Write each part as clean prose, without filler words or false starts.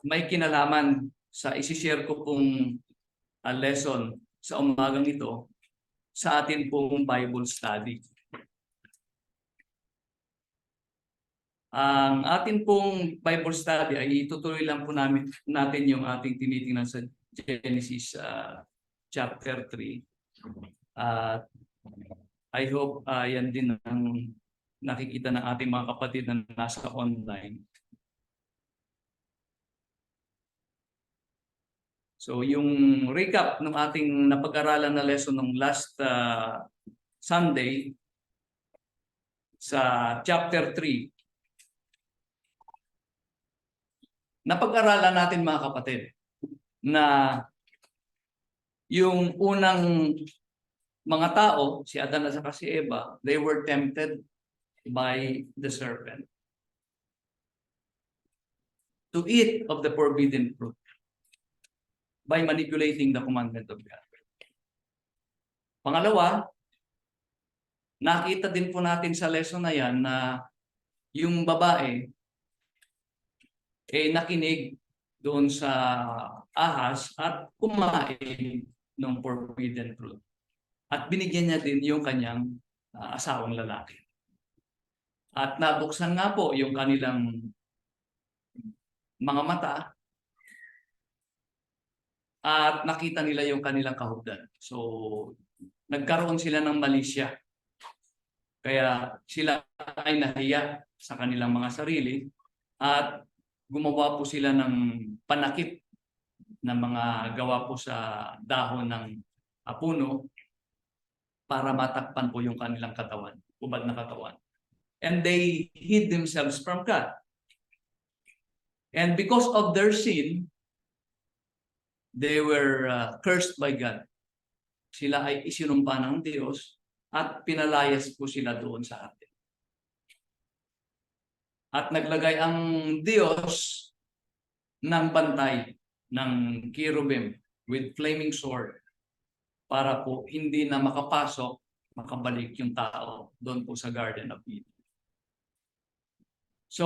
may kinalaman sa isi-share ko pong lesson sa umagang ito sa atin pong Bible study. Ang atin pong Bible study ay itutuloy lang po natin yung ating tinitingnan sa Genesis chapter 3. I hope yan din ang nakikita ng ating mga kapatid na nasa online. So yung recap ng ating napag-aralan na lesson ng last Sunday sa chapter 3. Napag-aralan natin mga kapatid na yung unang mga tao, si Adan at si Eva, they were tempted by the serpent to eat of the forbidden fruit by manipulating the commandment of God. Pangalawa, nakita din po natin sa lesson na yan na yung babae nakinig doon sa ahas at kumain ng forbidden fruit. At binigyan niya din yung kanyang asawang lalaki. At nabuksan nga po yung kanilang mga mata at nakita nila yung kanilang kahugdan. So, nagkaroon sila ng malisya. Kaya sila ay nahiya sa kanilang mga sarili at gumawa po sila ng panakip na mga gawa po sa dahon ng puno para matakpan po yung kanilang katawan, ubad na katawan. And they hid themselves from God. And because of their sin, they were cursed by God. Sila ay isinumpa ng Diyos at pinalayas po sila doon sa atin. At naglagay ang Diyos ng bantay ng cherubim with flaming sword para po hindi na makabalik yung tao doon po sa Garden of Eden. So,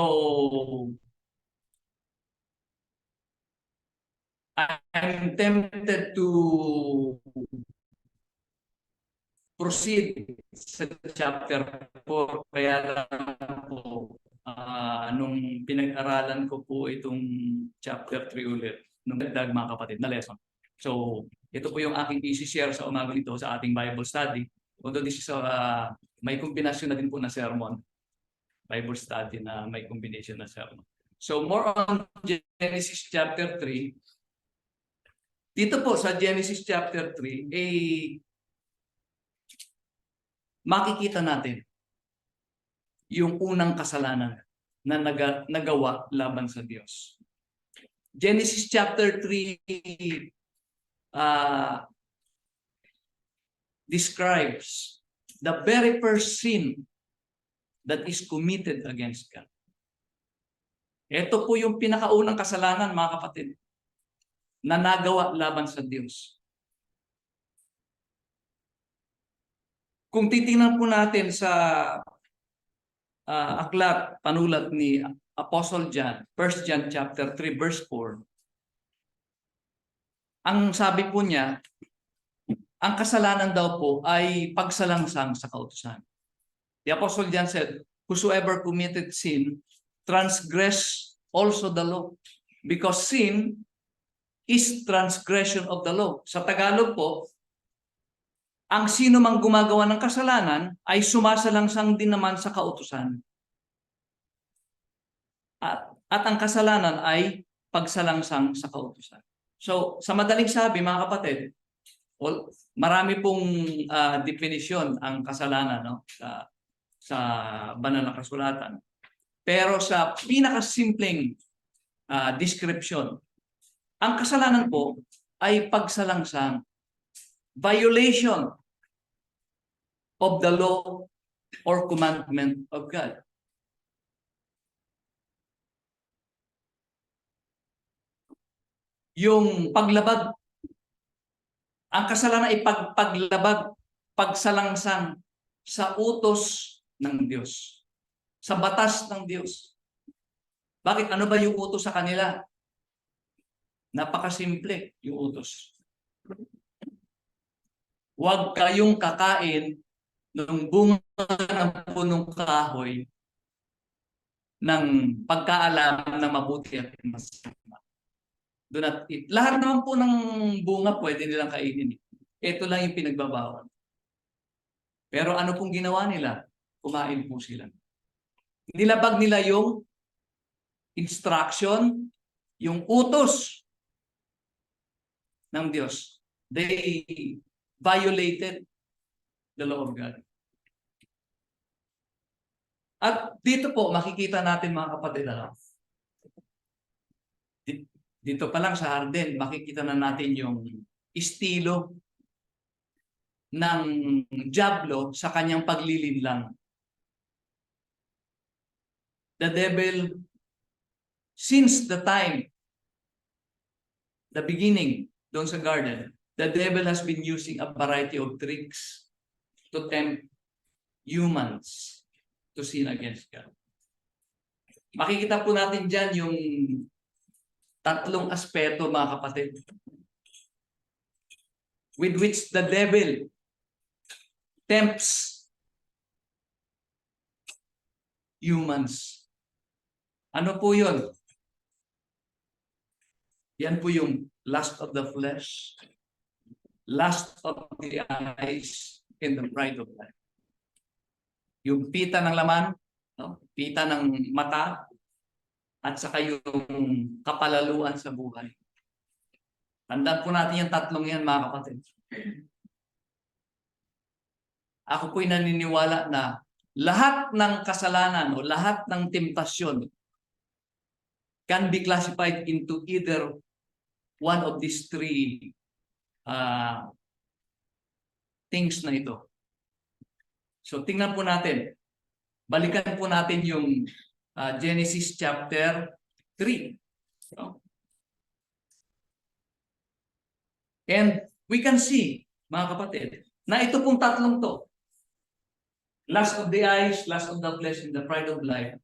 I'm tempted to proceed sa chapter 4, kaya lang po nung pinag-aralan ko po itong chapter 3 ulit, nung dagdag mga kapatid na lesson. So, ito po yung aking isi-share sa umagang ito sa ating Bible study. Although this is may kombinasyon na din po na sermon. Bible study na may combination na sermon. So, more on Genesis chapter 3. Dito po sa Genesis chapter 3, makikita natin yung unang kasalanan na nagawa laban sa Diyos. Genesis chapter 3 describes the very first sin that is committed against God. Ito po yung pinakaunang kasalanan, mga kapatid, na nagawa laban sa Diyos. Kung titingnan po natin sa aklat, panulat ni Apostle John, 1 John chapter 3 verse 4. Ang sabi po niya, ang kasalanan daw po ay pagsalangsang sa kautusan. The Apostle John said, whosoever committed sin transgress also the law, because sin is transgression of the law. Sa Tagalog po, ang sino mang gumagawa ng kasalanan ay sumasalangsang din naman sa kautusan. At ang kasalanan ay pagsalangsang sa kautusan. So, sa madaling sabi, mga kapatid, marami pong definisyon ang kasalanan, no? Sa banal na kasulatan. Pero sa pinakasimpleng description, ang kasalanan po ay pagsalangsang, violation of the law or commandment of God. Yung paglabag, ang kasalanan ay paglabag, pagsalangsang sa utos ng Diyos, sa batas ng Diyos. Bakit? Ano ba yung utos sa kanila? Napakasimple yung utos. Huwag kayong kakain ng bunga ng punong kahoy ng pagkaalam na mabuti at masama. Do not eat. Lahat naman po ng bunga pwede nilang kainin. Ito lang yung pinagbabawal. Pero ano pong ginawa nila? Kumain po sila. Nilabag nila yung instruction, yung utos ng Diyos. They violated the law of God. At dito po, makikita natin mga kapatid, dito pa lang sa Harden, makikita na natin yung estilo ng Diablo sa kanyang paglilinlang. The devil, since the time, the beginning, doon sa garden, the devil has been using a variety of tricks to tempt humans to sin against God. Makikita po natin dyan yung tatlong aspeto, mga kapatid, with which the devil tempts humans. Ano po yun? Yan po yung lust of the flesh, lust of the eyes, and the pride of life. Yung pita ng laman, no? Pita ng mata, at saka yung kapalaluan sa buhay. Tandaan po natin yung tatlong yan, mga kapatid. Ako po'y naniniwala na lahat ng kasalanan o lahat ng temptasyon can be classified into either one of these three things na ito. So tingnan po natin. Balikan po natin yung Genesis chapter 3. And we can see, mga kapatid, na ito pong tatlong to, lust of the eyes, lust of the flesh, and the pride of life,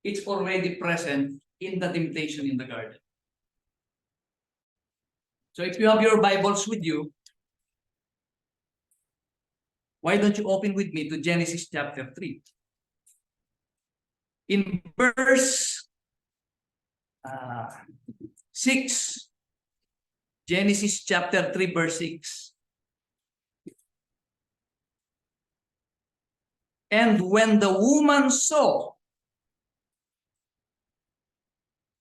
it's already present in the temptation in the garden. So if you have your Bibles with you, why don't you open with me to Genesis chapter 3? In verse 6, Genesis chapter 3 verse 6. And when the woman saw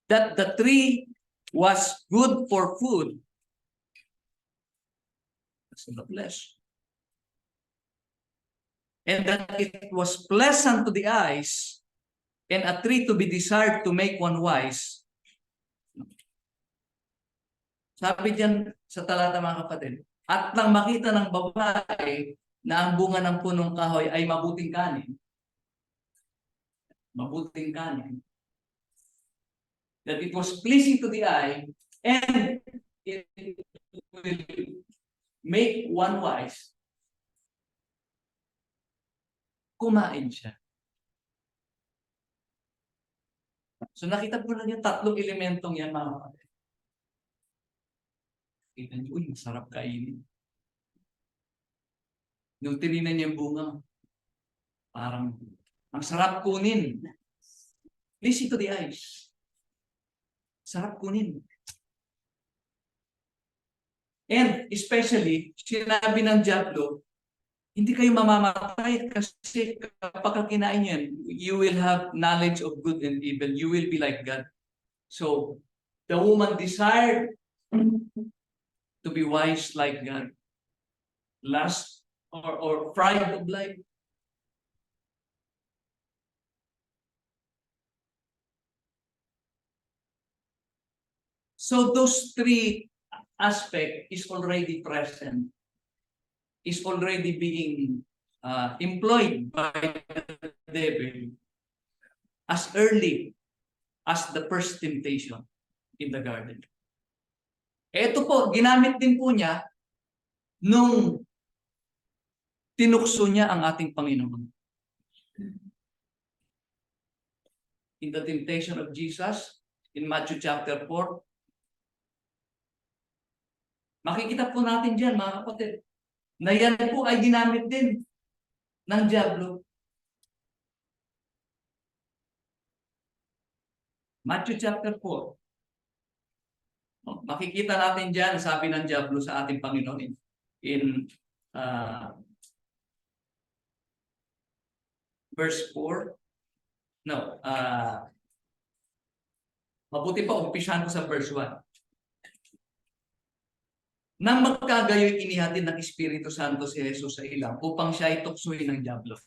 that the tree was good for food, that's in the flesh, and that it was pleasant to the eyes, and a tree to be desired to make one wise. Sabi diyan sa talata, mga kapatid, at nang makita ng babae na ang bunga ng punong kahoy ay mabuting kanin, that it was pleasing to the eye, and it will make one wise, kumain siya. So nakita po na yung tatlong elementong yan, mga kapatid. Kita niyo, uy, masarap kainin. Nung tininan niya yung bunga, parang, ang sarap kunin. Pleasing to the eyes. Sarap kunin. And especially, sinabi ng Diablo, hindi kayo mamamatay kasi kapag kinain yan, you will have knowledge of good and evil. You will be like God. So, the woman desired to be wise like God. Lust or pride of life. So those three aspects is already present, is already being employed by the devil as early as the first temptation in the garden. Ito po, ginamit din po niya nung tinukso niya ang ating Panginoon. in the temptation of Jesus in Matthew chapter 4. Makikita po natin dyan, mga kapatid, na yan po ay ginamit din ng diablo. Matthew chapter 4. Makikita natin dyan, sabi ng diablo sa ating Panginoon in verse 4. No, mabuti pa, umpisahan ko sa verse 1. Nang magkagayoy inihatid ng Espiritu Santo si Jesus sa ilang upang siya ay tuksohin ng diablo.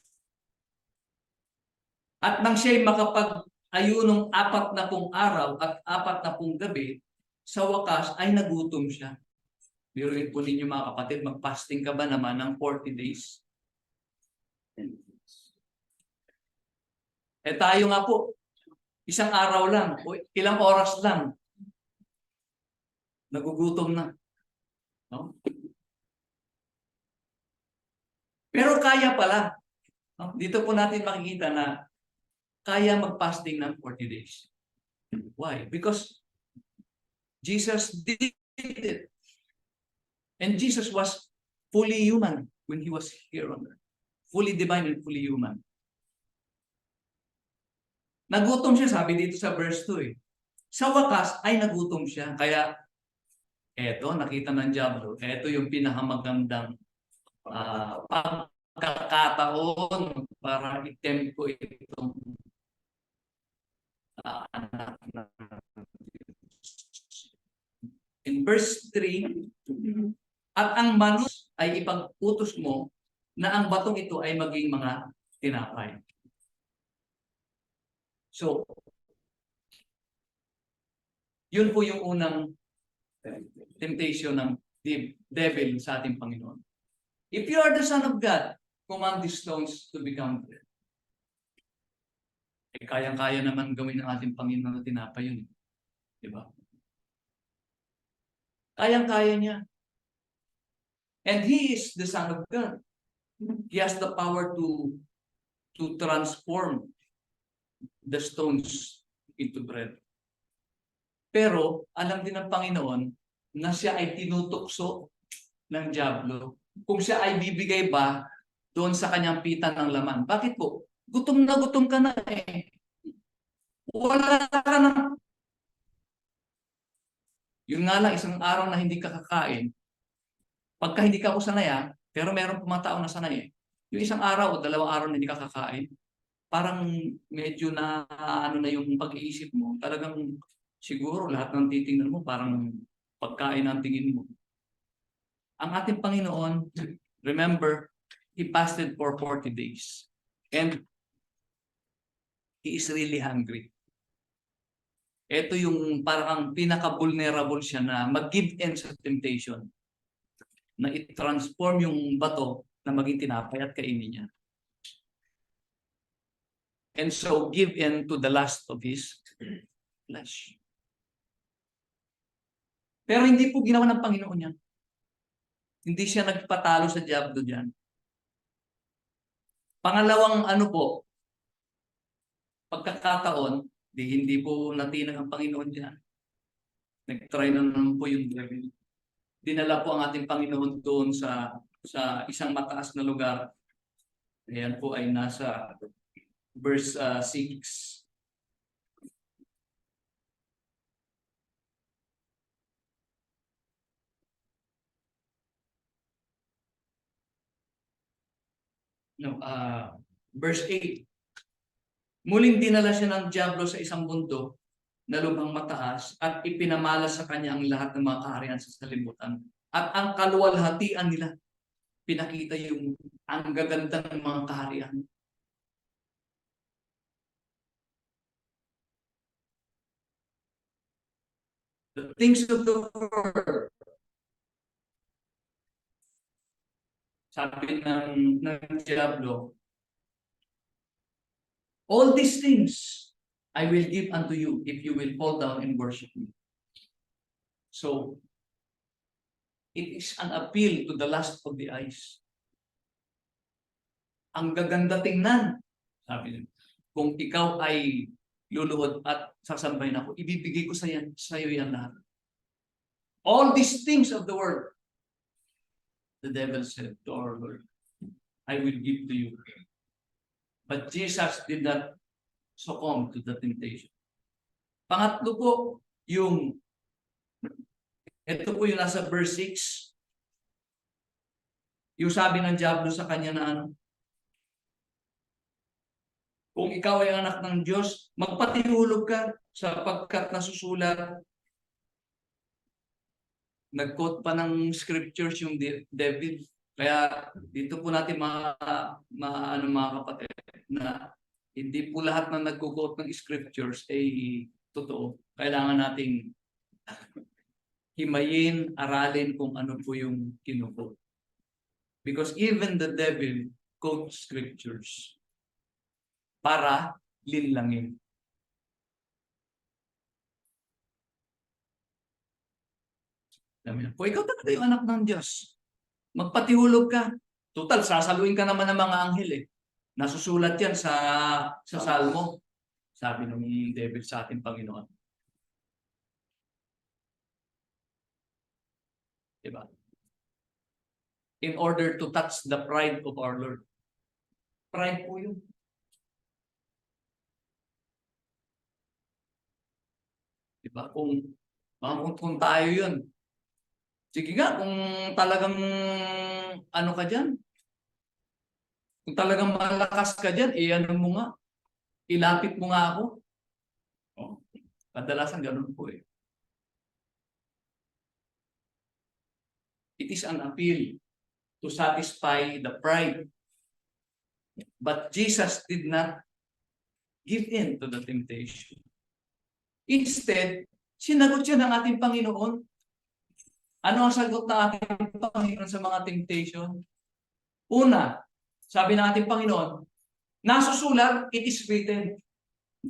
At nang siya ay makapag-ayunong 40 araw at 40 gabi, sa wakas ay nagutom siya. Biruin po ninyo mga kapatid, mag-fasting ka ba naman ng 40 days? Eh tayo nga po, isang araw lang, o ilang oras lang, nagugutom na. No? Pero kaya pala. No? Dito po natin makikita na kaya mag-fasting ng 40 days. Why? Because Jesus did it. And Jesus was fully human when he was here on earth. Fully divine and fully human. Nagutom siya, sabi dito sa verse 2 eh. Sa wakas ay nagutom siya. Kaya eto, nakita ng diablo, eto yung pinakamagandang pagkakataon para i-tempt ko itong anak na. In verse 3, at ang manos ay ipag-utos mo na ang batong ito ay maging mga tinapay. So, yun po yung unang temptation ng devil sa ating Panginoon. If you are the Son of God, command these stones to become bread. Eh, kayang-kaya naman gawin ng ating Panginoon na tinapay yun. Diba? Kayang-kaya niya. And He is the Son of God. He has the power to transform the stones into bread. Pero alam din ng Panginoon na siya ay tinutukso ng diablo. Kung siya ay bibigay ba doon sa kanyang pita ng laman. Bakit po? Gutom ka na eh. Wala ka na. Yun nga lang, isang araw na hindi ka kakain. Pagka hindi ka sanaya, pero meron mga tao na sanay eh. Yung isang araw o 2 araw na hindi ka kakain, parang medyo na ano na yung pag-iisip mo. Talagang siguro lahat ng titingnan mo parang pagkain ang tingin mo. Ang ating Panginoon, remember, He fasted for 40 days. And He is really hungry. Ito yung parang pinaka-vulnerable siya na mag-give in sa temptation. Na i-transform yung bato na maging tinapay at kainin niya. And so, give in to the lust of his flesh. Pero hindi po ginawa ng Panginoon yan. Hindi siya nagpatalo sa diablo dyan. Pangalawang ano po, pagkakataon, hindi po natinag ang Panginoon dyan. Nag-try na naman po yung devil. Dinala po ang ating Panginoon doon sa isang mataas na lugar. Ayan po ay nasa verse 6. No, verse 8. Muling dinala siya ng diablo sa isang bundok na lubhang mataas at ipinamala sa kanya ang lahat ng mga kaharian sa salibutan. At ang kaluwalhatian nila, pinakita yung ang gaganda ng mga kaharian. The things of the world. Sabi ng diablo, all these things I will give unto you if you will fall down and worship me. So, it is an appeal to the lust of the eyes. Ang gaganda tingnan. Sabi niya, kung ikaw ay luluhod at sasambahin ako. Ibibigay ko sa iyo yan lahat. All these things of the world, the devil said to our Lord, I will give to you. But Jesus did not succumb to the temptation. Pangatlo po, ito po yung nasa verse 6. Yung sabi ng diablo sa kanya na ano, kung ikaw ay anak ng Diyos, magpatihulog ka sapagkat nasusulat. Nag-quote pa ng scriptures yung devil. Kaya dito po natin mga kapatid na hindi po lahat na nag-quote ng scriptures ay totoo. Kailangan nating himayin, aralin kung ano po yung kinuquote. Because even the devil quotes scriptures para linlangin. Kung ikaw talaga yung anak ng Diyos, magpatihulog ka. Total, sasaluin ka naman ng mga anghel eh. Nasusulat yan sa Salmo. Sabi ng devil sa ating Panginoon. Diba? In order to touch the pride of our Lord. Pride po yun. Diba? Kung tayo yun, sige nga, kung talagang ano ka dyan, kung talagang malakas ka dyan, ano mo nga, ilapit mo nga ako. Oh, kadalasan ganun po eh. It is an appeal to satisfy the pride. But Jesus did not give in to the temptation. Instead, sinagot siya ng ating Panginoon. Ano ang sagot ng ating Panginoon sa mga temptation? Una, sabi ng ating Panginoon, nasusulat, it is written,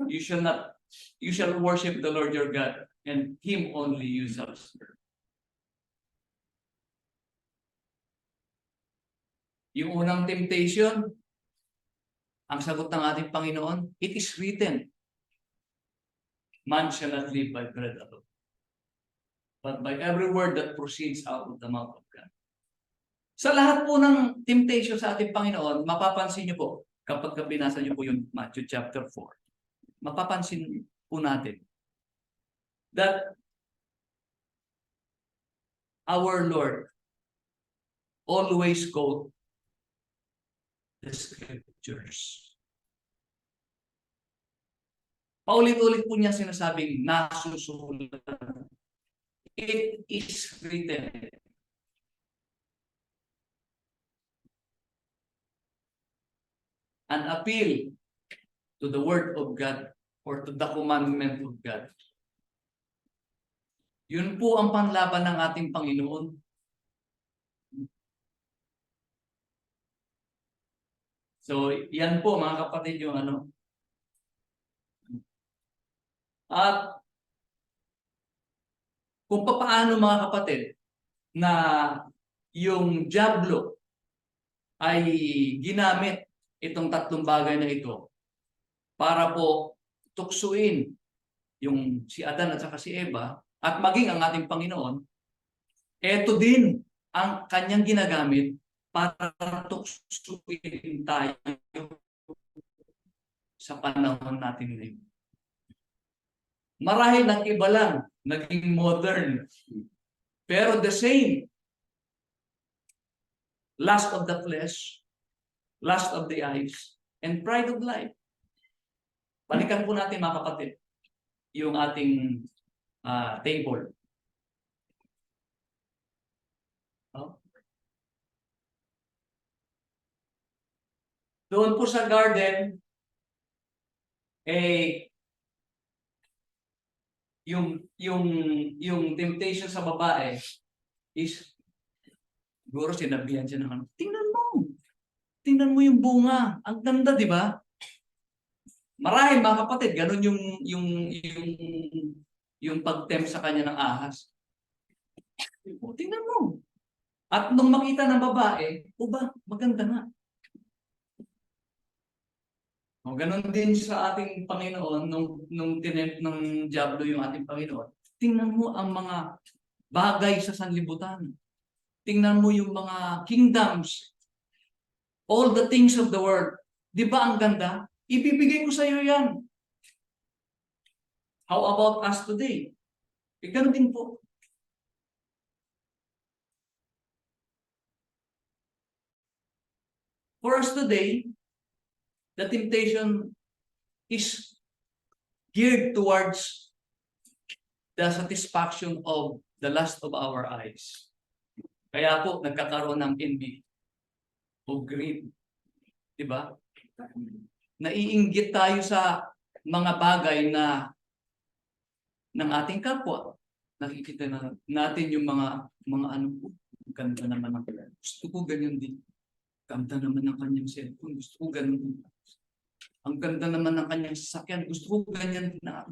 you shall worship the Lord your God, and Him only you shall serve. Yung unang temptation, ang sagot ng ating Panginoon, it is written, man shall not live by bread alone, but by every word that proceeds out of the mouth of God. Sa lahat po ng temptation sa ating Panginoon, mapapansin niyo po, kapag binasa niyo po yung Matthew chapter 4, mapapansin po natin that our Lord always quote the scriptures. Paulit-ulit po niya sinasabing nasusulat. It is written. An appeal to the word of God or to the commandment of God. Yun po ang panlaban ng ating Panginoon. So, yan po mga kapatid yung ano. At kung paano mga kapatid na yung diablo ay ginamit itong tatlong bagay na ito para po tuksuin yung si Adan at saka si Eva at maging ang ating Panginoon, eto din ang kanyang ginagamit para tuksuin tayo sa panahon natin ngayon. Marahil nag-iba lang, naging modern. Pero the same. Lust of the flesh, lust of the eyes, and pride of life. Balikan po natin mga kapatid, yung ating table. Oh. Doon po sa garden, yung temptation sa babae is siguro sinabihan siya ng ano, tingnan mo yung bunga, ang ganda, di ba? Marahil mga kapatid, ganun yung pag-tempt sa kanya ng ahas. O, tingnan mo. At nung makita ng babae, o ba, maganda nga. O, ganon din sa ating Panginoon, nung tinempt ng Diablo yung ating Panginoon. Tingnan mo ang mga bagay sa sanlibutan. Tingnan mo yung mga kingdoms, all the things of the world. Di ba ang ganda? Ibibigay ko sa iyo yan. How about us today? Ganun din po. For us today, the temptation is geared towards the satisfaction of the lust of our eyes. Kaya po, nagkakaroon ng envy o greed. Diba? Naiinggit tayo sa mga bagay na ng ating kapwa. Nakikita na natin yung mga ano po, ganda naman ng gusto ko ganyan din. Ganda naman ng kanyang cellphone, gusto ko ganyan din. Ang ganda naman ng kanyang sasakyan, gusto ko ganyan din na.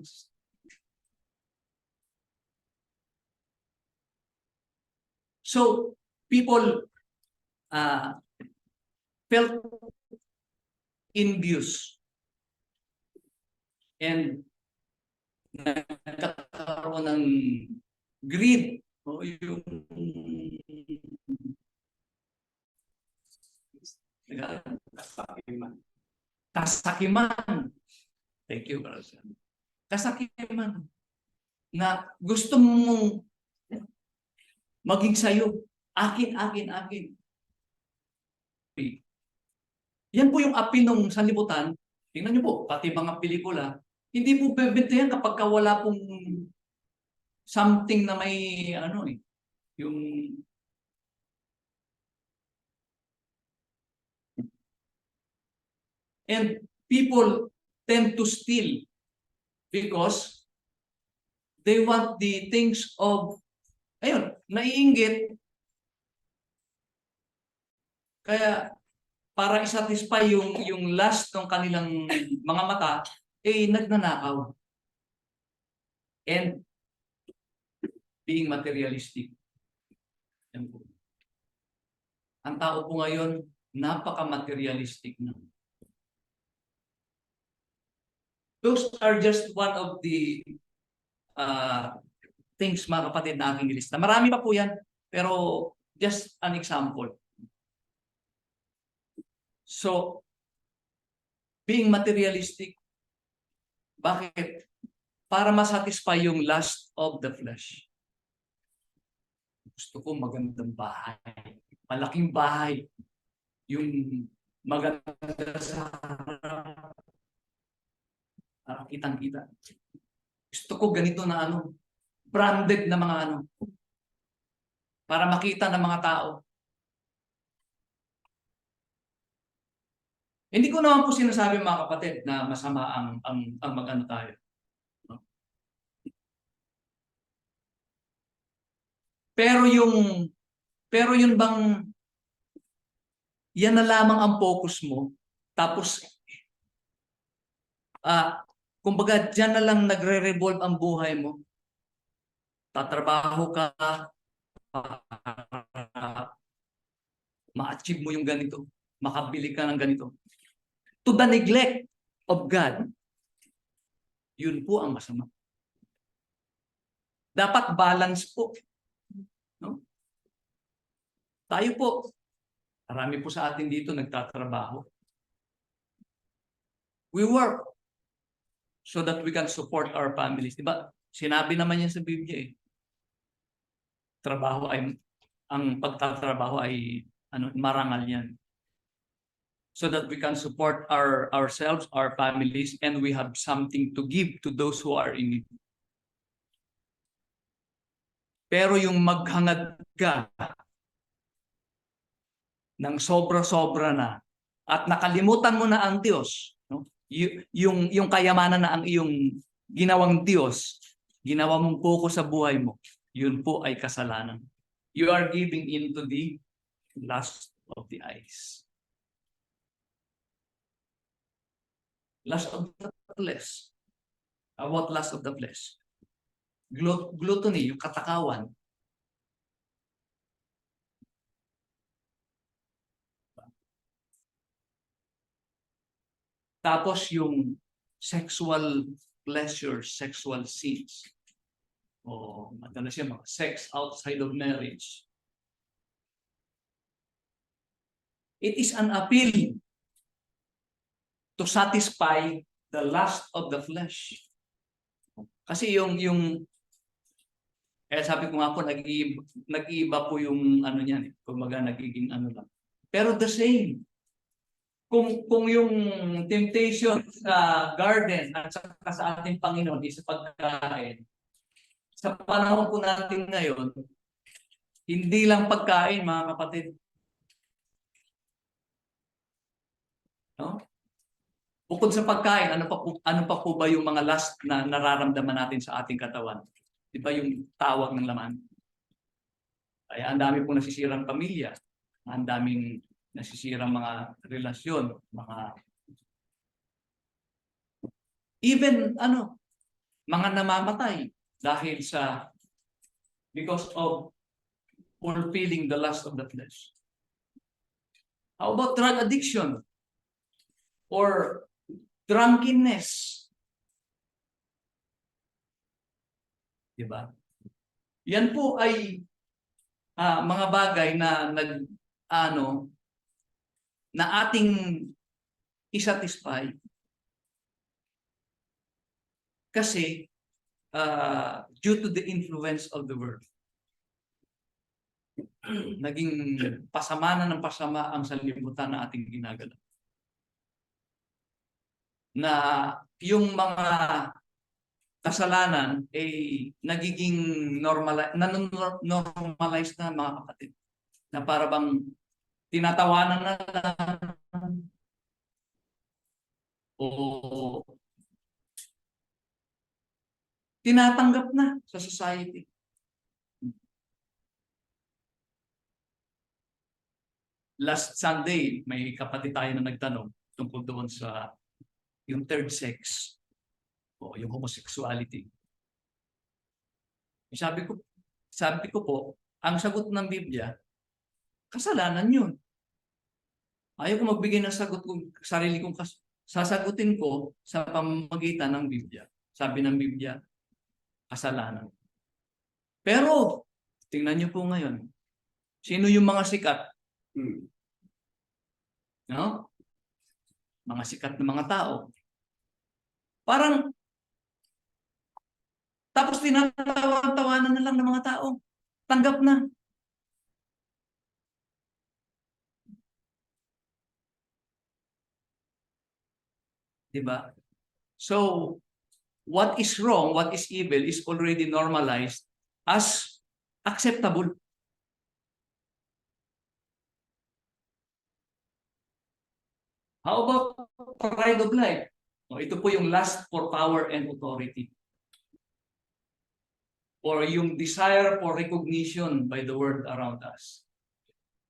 So, people felt envious and nagkakaroon ng greed o yung kasakiman. Thank you, Brother. Kasakiman na gusto mong maging sayo. Akin, akin, akin. Yan po yung api ng sanlibutan. Tingnan niyo po, pati mga pelikula, hindi po bebenta yan kapag wala pong something na may ano yung and people tend to steal because they want the things of ayun, naiinggit. Kaya para i-satisfy yung lust ng kanilang mga mata, nagnanakaw. And being materialistic. Yan po. Ang tao po ngayon, napaka-materialistic na. Those are just one of the things, mga kapatid, na aking lista. Marami pa po yan, pero just an example. So, being materialistic, bakit? Para masatisfy yung lust of the flesh. Gusto ko magandang bahay, malaking bahay, yung maganda sa kitang-kita. Gusto ko ganito na ano, branded na mga ano, para makita ng mga tao. Hindi ko naman po sinasabi, mga kapatid, na masama ang mag-ano tayo. Pero yun bang yan na lamang ang focus mo, tapos kumbaga dyan na lang nagre-revolve ang buhay mo. Tatrabaho ka, ma-achieve mo yung ganito, makabili ka ng ganito. To the neglect of God, yun po ang masama. Dapat balance po. No? Tayo po, marami po sa atin dito nagtatrabaho. We work so that we can support our families. Diba? Sinabi naman yan sa Biblia . Ang pagtatrabaho ay marangal yan. So that we can support ourselves, our families, and we have something to give to those who are in need. Pero yung maghangad ka ng sobra-sobra na at nakalimutan mo na ang Diyos, no? Yung kayamanan na ang iyong ginawang Diyos, ginawa mong focus sa buhay mo, yun po ay kasalanan. You are giving into the lust of the eyes. Lust of the flesh. What lust of the flesh? Gluttony, yung katakawan. Tapos yung sexual pleasure, sexual sins. O madalas yan mga sex outside of marriage. It is an appeal to satisfy the lust of the flesh. Kasi sabi ko nga po, nag-iiba po yung ano niyan, kumbaga nagiging ano lang. Pero the same. Kung yung temptation sa garden at saka sa ating Panginoon is sa pagkain, sa panahon po natin ngayon, hindi lang pagkain, mga kapatid. No? Bukod sa pagkain, ano pa po ba yung mga lust na nararamdaman natin sa ating katawan? Di ba yung tawag ng laman? Kaya ang dami pong nasisirang pamilya, ang daming nasisirang mga relasyon, even mga namamatay dahil because of fulfilling the lust of the flesh. How about drug addiction or drunkenness? Diba? Yan po ay mga bagay na na ating isatisfy kasi due to the influence of the world. Naging pasama na ng pasama ang sanlibutan na ating ginagalaw. Na yung mga kasalanan ay nagiging normalized na, mga kapatid. Na para bang tinatawanan na lang o tinatanggap na sa society. Last Sunday, may kapatid tayo na nagtanong tungkol doon sa yung third sex o yung homosexuality. Sabi ko po, ang sagot ng Biblia, kasalanan yun. Ayaw ko magbigay ng sagot kung sarili kong sasagutin ko sa pamamagitan ng Biblia. Sabi ng Biblia, kasalanan. Pero, tingnan niyo po ngayon, sino yung mga sikat? No? Mga sikat na mga tao. Parang, tapos tinatawa-tawanan na lang ng mga tao. Tanggap na. Diba? So, what is wrong, what is evil is already normalized as acceptable. How about pride of life? Ito po yung lust for power and authority. Or yung desire for recognition by the world around us.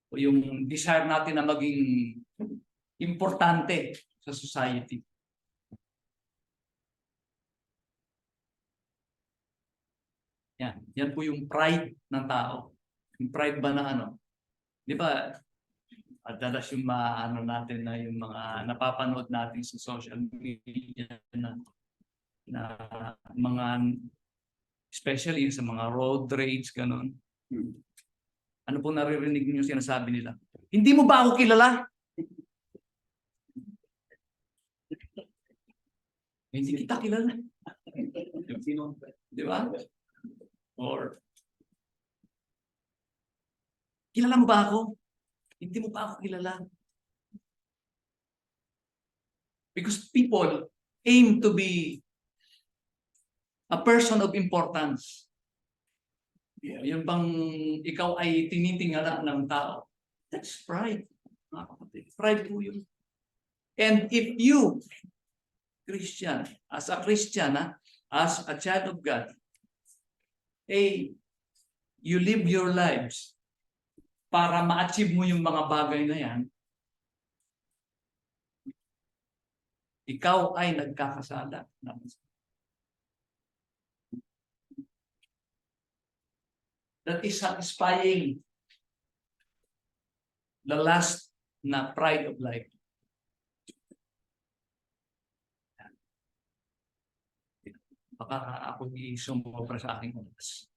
O yung desire natin na maging importante sa society. Yan po yung pride ng tao. Yung pride ba na di ba, dalas yung natin na yung mga napapanood natin sa social media na mga, especially sa mga road rage, ganun. Ano po naririnig niyo sinasabi nila? Hindi mo ba ako kilala? Hindi kita kilala. Di ba? Or, kilala mo ba ako? Hindi mo pa ako kilala. Because people aim to be a person of importance. Yung bang ikaw ay tinitingala ng tao. That's pride. Pride po yun. And if you, Christian, as a Christian, as a child of God, you live your lives para ma-achieve mo yung mga bagay na yan, ikaw ay nagkakasala. That is satisfying the last na pride of life. Baka ako sumobra sa aking oras.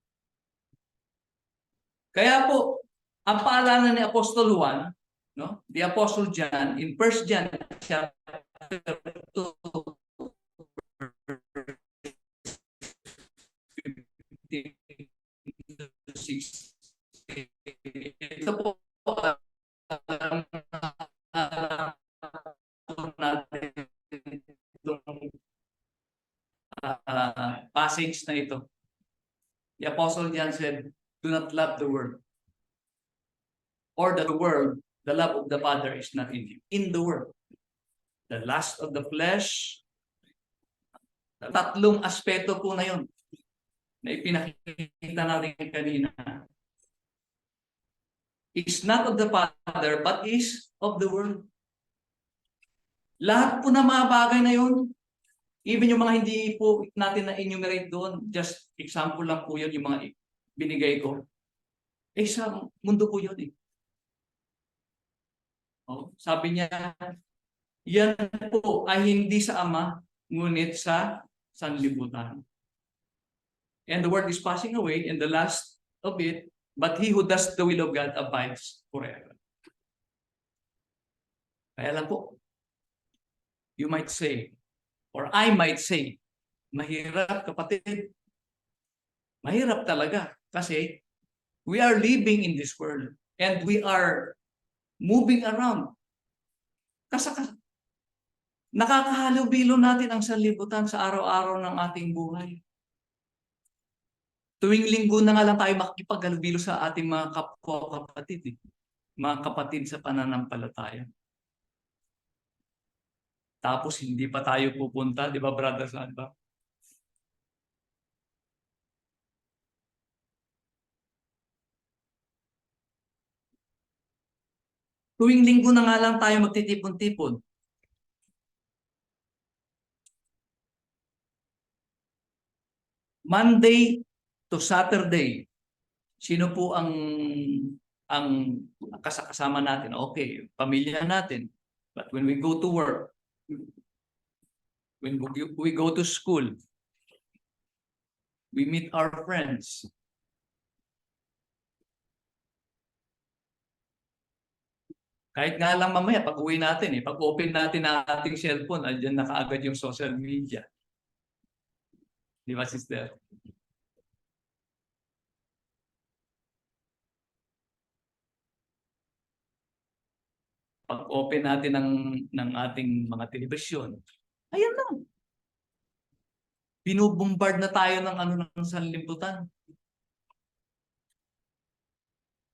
Kaya po, ang paalanan ni Apostol Juan, no? The Apostle John, in 1 John chapter 2, ito po natin itong passage na ito. The Apostle John said, do not love the world. Or the world, the love of the Father is not in you. In the world. The lust of the flesh. Tatlong aspeto po na yun na ipinakita natin kanina. Is not of the Father, but is of the world. Lahat po na mga bagay na yun, even yung mga hindi po natin na-enumerate doon, just example lang po yun, yung mga binigay ko. Sa mundo po yun eh. Oh, sabi niya, yan po ay hindi sa Ama, ngunit sa sanlibutan. And the world is passing away, and the last of it, but he who does the will of God abides forever. Kaya lang po, you might say, or I might say, mahirap kapatid. Mahirap talaga kasi we are living in this world and we are moving around. Kasi nakakahalubilo natin ang sanlibutan sa araw-araw ng ating buhay. Tuwing linggo na nga lang tayo makikipaghalubilo sa ating mga kapwa-kapatid. Mga kapatid sa pananampalataya. Tapos hindi pa tayo pupunta, di ba brother Sandba? Tuwing linggo na nga lang tayo magtitipon-tipon. Monday to Saturday, sino po ang kasama natin? Okay, pamilya natin. But when we go to work, when we go to school, we meet our friends. Kahit nga lang mamaya, pag uwi natin, pag open natin ang ating cellphone, andyan na kaagad yung social media. Di ba, sister? Pag open natin ng ating mga telebisyon, ayan lang. Binubombard na tayo ng ng sanlibutan.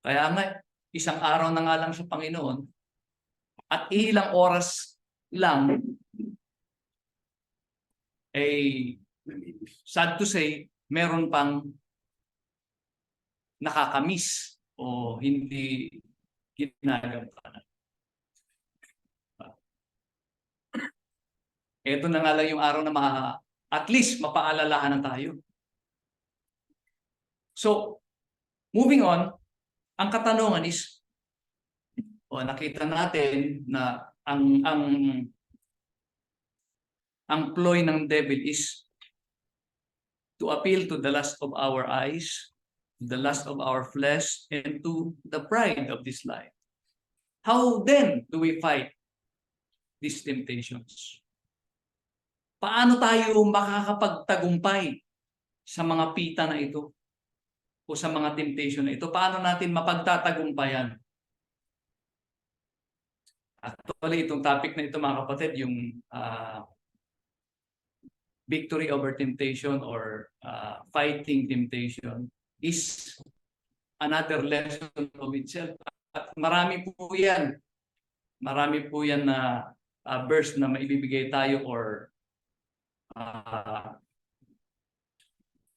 Kaya nga, isang araw na nga lang sa Panginoon, at ilang oras lang, sad to say, meron pang nakakamiss o hindi ginagampanan. Ito na nga lang yung araw na at least mapaalalahanan tayo. So, moving on, ang katanungan is, nakita natin na ang ploy ng devil is to appeal to the lust of our eyes, the lust of our flesh, and to the pride of this life. How then do we fight these temptations? Paano tayo makakapagtagumpay sa mga pita na ito o sa mga temptation na ito? Paano natin mapagtatagumpayan? Actually, itong topic na ito mga kapatid, yung victory over temptation or fighting temptation is another lesson of itself. At marami po yan. Marami po yan na verse na maibibigay tayo or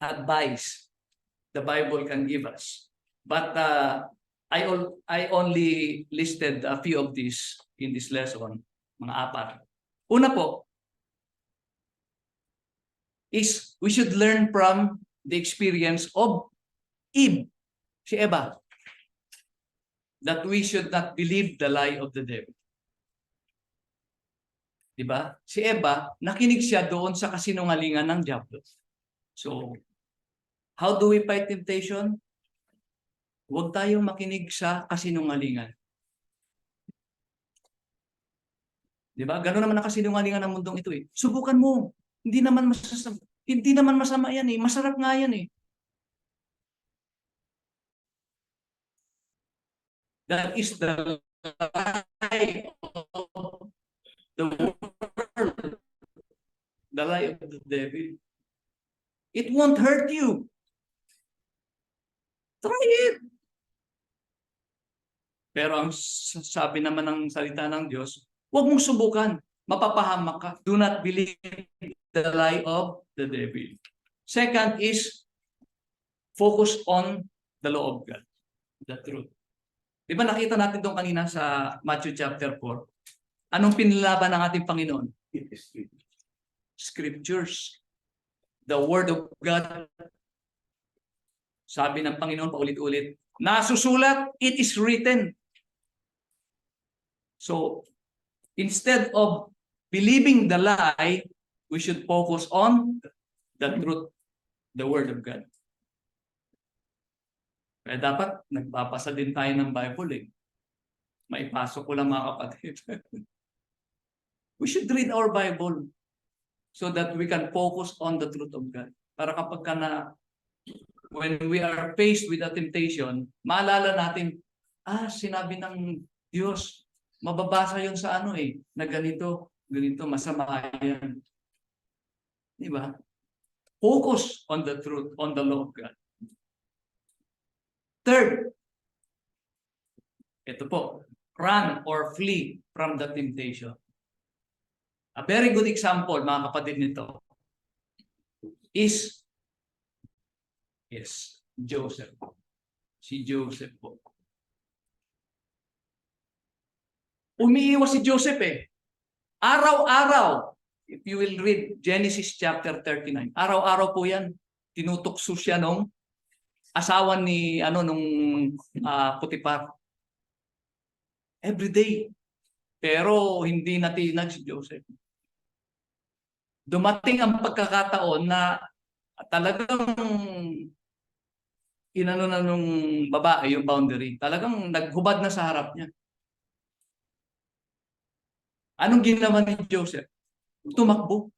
advice the Bible can give us. But I only listed a few of these in this lesson, mga 4. Una po, is we should learn from the experience of Eve, si Eva, that we should not believe the lie of the devil. Diba? Si Eva, nakinig siya doon sa kasinungalingan ng diablo. So, how do we fight temptation? Huwag tayong makinig sa kasinungalingan. Di ba? Gano'n naman ang kasinungalingan ng mundong ito eh. Subukan mo. Hindi naman masama yan eh. Masarap nga yan eh. That is the lie of the world. The lie of the devil. It won't hurt you. Try it. Pero ang sabi naman ng salita ng Diyos, huwag mong subukan. Mapapahamak ka. Do not believe the lie of the devil. Second is, focus on the law of God. The truth. Di ba nakita natin doon kanina sa Matthew chapter 4? Anong pinlaban ng ating Panginoon? Scriptures. The Word of God. Sabi ng Panginoon paulit-ulit, nasusulat, it is written. So, instead of believing the lie, we should focus on the truth, the Word of God. Kaya dapat nagpapasa din tayo ng Bible eh. Maipasok ko lang mga kapatid. We should read our Bible so that we can focus on the truth of God. Para kapag when we are faced with a temptation, maalala natin, sinabi ng Diyos, mababasa yun sa na ganito, masama yan. Di ba? Focus on the truth, on the law of God. Third, ito po, run or flee from the temptation. A very good example, mga kapatid nito, is Joseph. Si Joseph po. Umiiwas si Joseph eh. Araw-araw, if you will read Genesis chapter 39, araw-araw po yan, tinutukso siya nung asawa ni Potiphar. Every day. Pero hindi natinag si Joseph. Dumating ang pagkakataon na talagang inano na nung babae yung boundary. Talagang naghubad na sa harap niya. Anong ginawa ni Joseph? Tumakbo.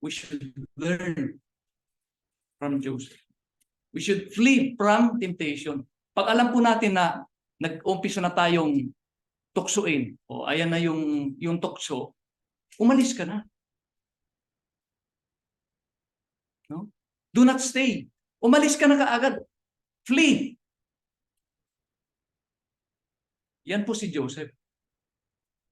We should learn from Joseph. We should flee from temptation. Pag alam po natin na nag-umpisa na tayong tuksuin, o ayan na yung tukso, umalis ka na. No? Do not stay. Umalis ka na kaagad. Flee. Yan po si Joseph.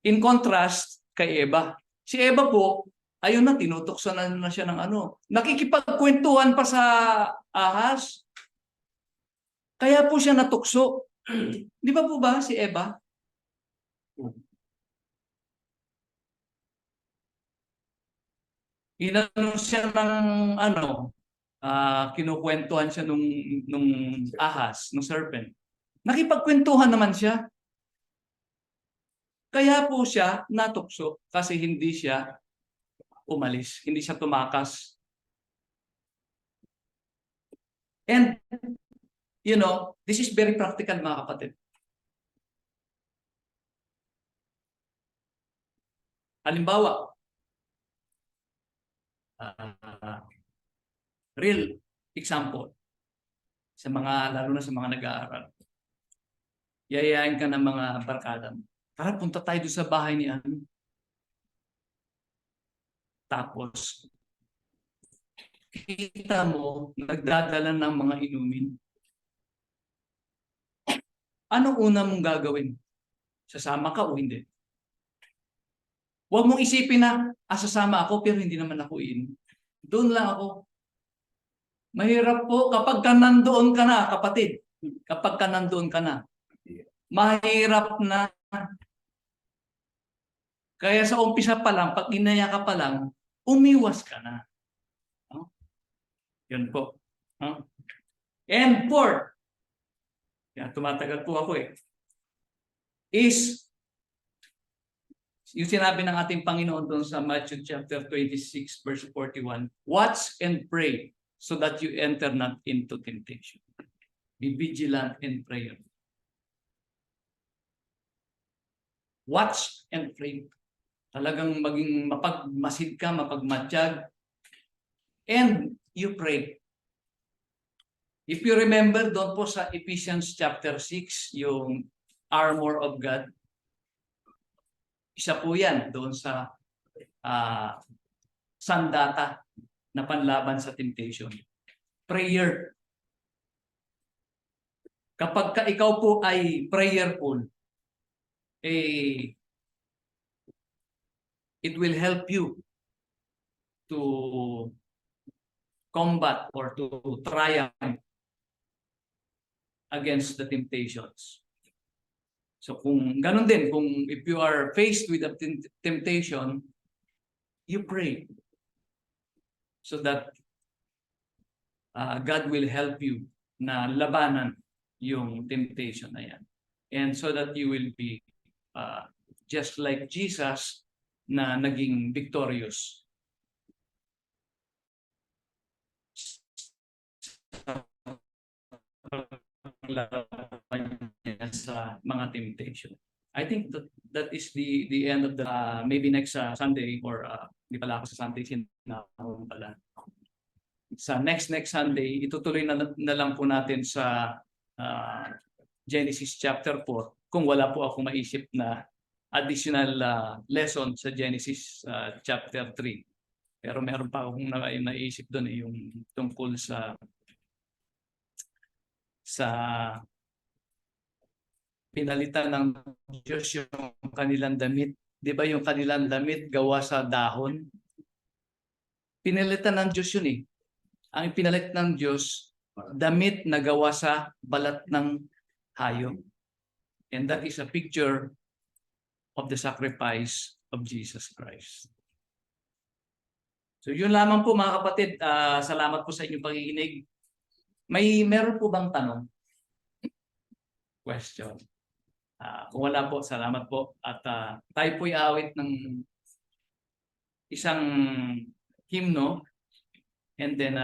In contrast kay Eva. Si Eva po, ayun na, tinutukso na siya ng nakikipagkwentuhan pa sa ahas. Kaya po siya natukso. Di ba po ba si Eva? Inano siya ng kinukwentuhan siya nung ahas, nung serpent. Nakipagkwentuhan naman siya. Kaya po siya natukso kasi hindi siya umalis, hindi siya tumakas. And, this is very practical mga kapatid. Halimbawa, real example, lalo na sa mga nag-aaral. Yayain ka ng mga barkada mo. Tara, punta tayo doon sa bahay ni Ano. Tapos, kita mo, nagdadala ng mga inumin. Anong una mong gagawin? Sasama ka o hindi? Huwag mong isipin na, sasama ako pero hindi naman ako iinom. Doon lang ako. Mahirap po kapag ka nandoon ka na, kapatid. Kapag ka nandoon ka na. Mahirap na. Kaya sa umpisa pa lang, pag inaya ka pa lang, umiwas ka na. Yun po. And fourth, tumatagal po ako is yung sinabi ng ating Panginoon doon sa Matthew chapter 26 verse 41, watch and pray so that you enter not into temptation. Be vigilant and pray. Watch and pray. Talagang maging mapagmasid ka, mapagmatsyag, and you pray. If you remember doon po sa Ephesians chapter 6, yung armor of God, isa po yan doon sa sandata na panlaban sa temptation. Prayer. Kapag ikaw po ay prayerful, it will help you to combat or to triumph against the temptations. So kung ganun din, kung if you are faced with a temptation, you pray so that God will help you na labanan yung temptation na yan. And so that you will be just like Jesus na naging victorious. Sa mga temptation. I think that is the end of the maybe next Sunday or di pala ako sa Sunday sinahon pala. Sa next Sunday itutuloy na lang po natin sa Genesis chapter 4 kung wala po ako maisip na additional lesson sa Genesis chapter 3. Pero meron pa akong naisip doon yung tungkol sa pinalitan ng Diyos yung kanilang damit. Di ba yung kanilang damit gawa sa dahon? Pinalitan ng Diyos yun eh. Ang pinalit ng Diyos, damit na gawa sa balat ng hayop. And that is a picture of the sacrifice of Jesus Christ. So yun lamang po mga kapatid. Salamat po sa inyong pakikinig. Meron po bang tanong? Question. Kung wala po, salamat po. At tayo po'y awit ng isang hymno. And then